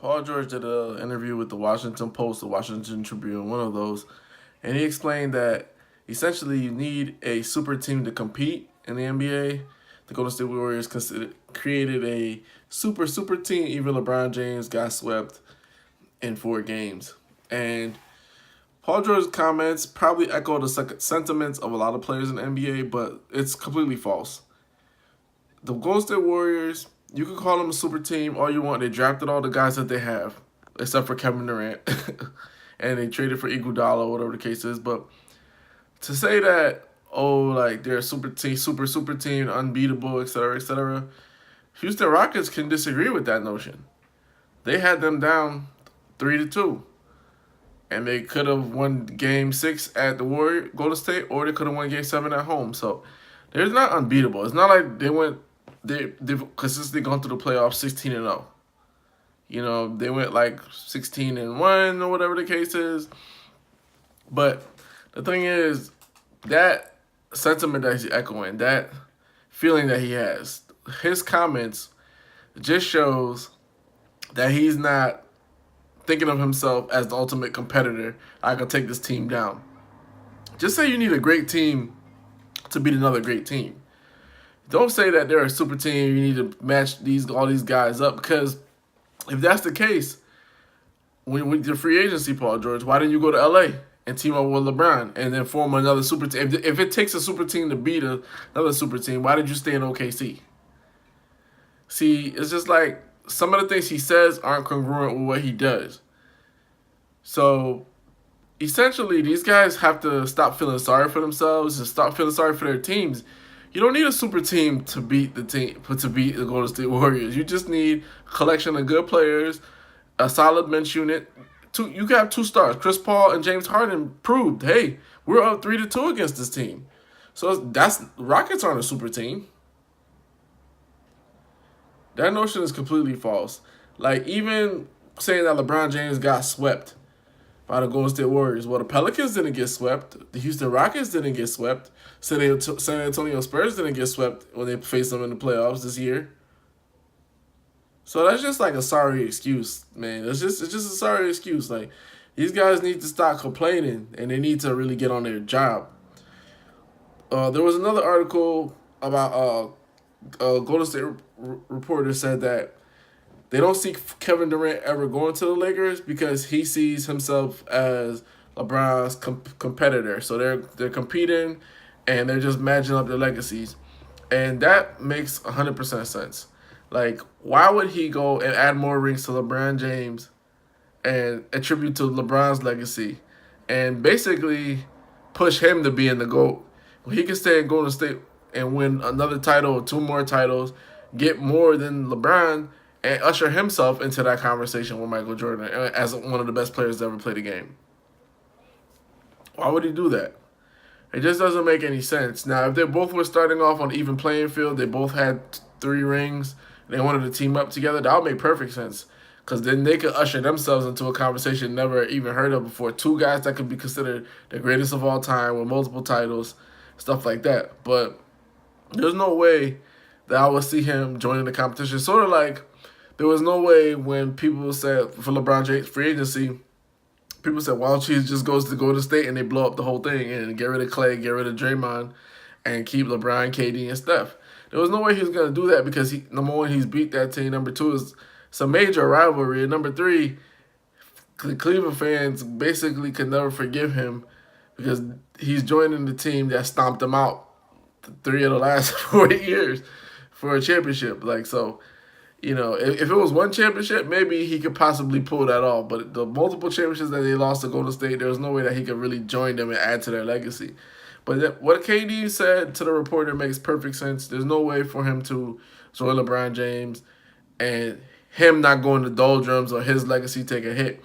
Paul George did an interview with the Washington Post, the Washington Tribune, one of those, and he explained that essentially you need a super team to compete in the NBA. The Golden State Warriors created a super team. Even LeBron James got swept in 4 games. And Paul George's comments probably echo the sentiments of a lot of players in the NBA, but it's completely false. The Golden State Warriors, you can call them a super team all you want. They drafted all the guys that they have, except for Kevin Durant, and they traded for Iguodala, whatever the case is. But to say that, oh, like they're a super team, super team, unbeatable, etc., etc., Houston Rockets can disagree with that notion. They had them down 3-2, and they could have won Game 6 at the Golden State, or they could have won Game 7 at home. So they're not unbeatable. It's not like they've consistently gone through the playoffs 16-0. You know, they went like 16-1 or whatever the case is. But the thing is, that sentiment that he's echoing, that feeling that he has, his comments just shows that he's not thinking of himself as the ultimate competitor. I can take this team down. Just say you need a great team to beat another great team. Don't say that they're a super team. You need to match all these guys up, because if that's the case, when your free agency, Paul George, why didn't you go to LA and team up with LeBron and then form another super team? If it takes a super team to beat another super team, why did you stay in OKC? See, it's just like some of the things he says aren't congruent with what he does. So essentially, these guys have to stop feeling sorry for themselves and stop feeling sorry for their teams. You don't need a super team to beat the Golden State Warriors. You just need a collection of good players, a solid bench unit. You got 2 stars. Chris Paul and James Harden proved, hey, we're up 3-2 against this team. So Rockets aren't a super team. That notion is completely false. Like, even saying that LeBron James got swept by the Golden State Warriors. Well, the Pelicans didn't get swept. The Houston Rockets didn't get swept. San Antonio Spurs didn't get swept when they faced them in the playoffs this year. So that's just like a sorry excuse, man. It's just a sorry excuse. Like, these guys need to stop complaining, and they need to really get on their job. There was another article about Golden State reporter said that they don't see Kevin Durant ever going to the Lakers because he sees himself as LeBron's competitor. So they're competing, and they're just matching up their legacies. And that makes 100% sense. Like, why would he go and add more rings to LeBron James and attribute to LeBron's legacy and basically push him to be in the GOAT? Well, he can stay in Golden State and win another title or 2 more titles, get more than LeBron, and usher himself into that conversation with Michael Jordan as one of the best players to ever play the game. Why would he do that? It just doesn't make any sense. Now, if they both were starting off on even playing field, they both had 3 rings, and they wanted to team up together, that would make perfect sense. Because then they could usher themselves into a conversation never even heard of before. 2 guys that could be considered the greatest of all time with multiple titles, stuff like that. But there's no way that I would see him joining the competition. Sort of like there was no way when people said for LeBron James free agency, people said, why don't you just go to Golden State and they blow up the whole thing and get rid of Clay, get rid of Draymond, and keep LeBron, KD, and Steph. There was no way he was going to do that because, number 1, he's beat that team. Number 2, is it's a major rivalry. And number 3, the Cleveland fans basically could never forgive him because he's joining the team that stomped him out 3 of the last 4 years for a championship. Like, so, you know, if it was 1 championship, maybe he could possibly pull that off. But the multiple championships that they lost to Golden State, there was no way that he could really join them and add to their legacy. But what KD said to the reporter makes perfect sense. There's no way for him to join LeBron James and him not going to doldrums or his legacy take a hit.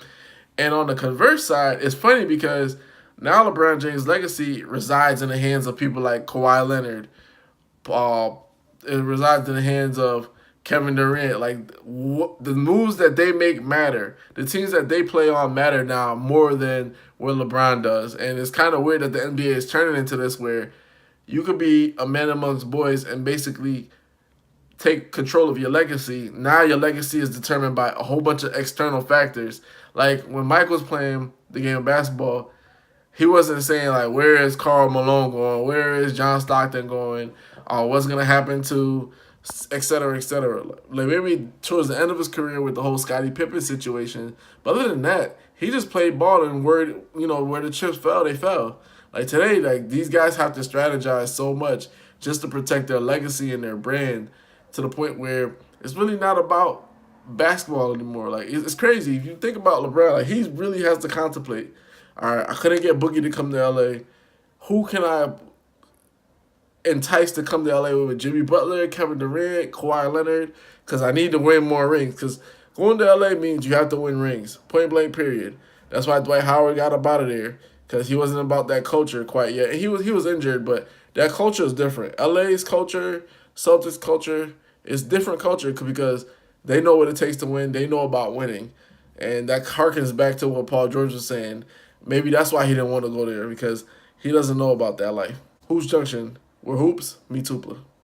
And on the converse side, it's funny because now LeBron James' legacy resides in the hands of people like Kawhi Leonard. It resides in the hands of Kevin Durant. Like, the moves that they make matter. The teams that they play on matter now more than what LeBron does. And it's kind of weird that the NBA is turning into this where you could be a man amongst boys and basically take control of your legacy, now your legacy is determined by a whole bunch of external factors. Like when Mike was playing the game of basketball, he wasn't saying like, where is Karl Malone going? Where is John Stockton going? What's gonna happen to, et cetera, et cetera. Like maybe towards the end of his career with the whole Scottie Pippen situation. But other than that, he just played ball, and where where the chips fell, they fell. Like today, like these guys have to strategize so much just to protect their legacy and their brand, to the point where it's really not about basketball anymore. Like it's crazy if you think about LeBron. Like he really has to contemplate. All right, I couldn't get Boogie to come to LA. Who can I entice to come to LA with Jimmy Butler, Kevin Durant, Kawhi Leonard? Because I need to win more rings. Because going to LA means you have to win rings. Point blank, period. That's why Dwight Howard got up out of there, because he wasn't about that culture quite yet. And he was injured, but that culture is different. LA's culture, Celtics culture, is different culture because they know what it takes to win. They know about winning. And that harkens back to what Paul George was saying. Maybe that's why he didn't want to go there, because he doesn't know about that life. Hoops Junction, where hoops meets Hoopla.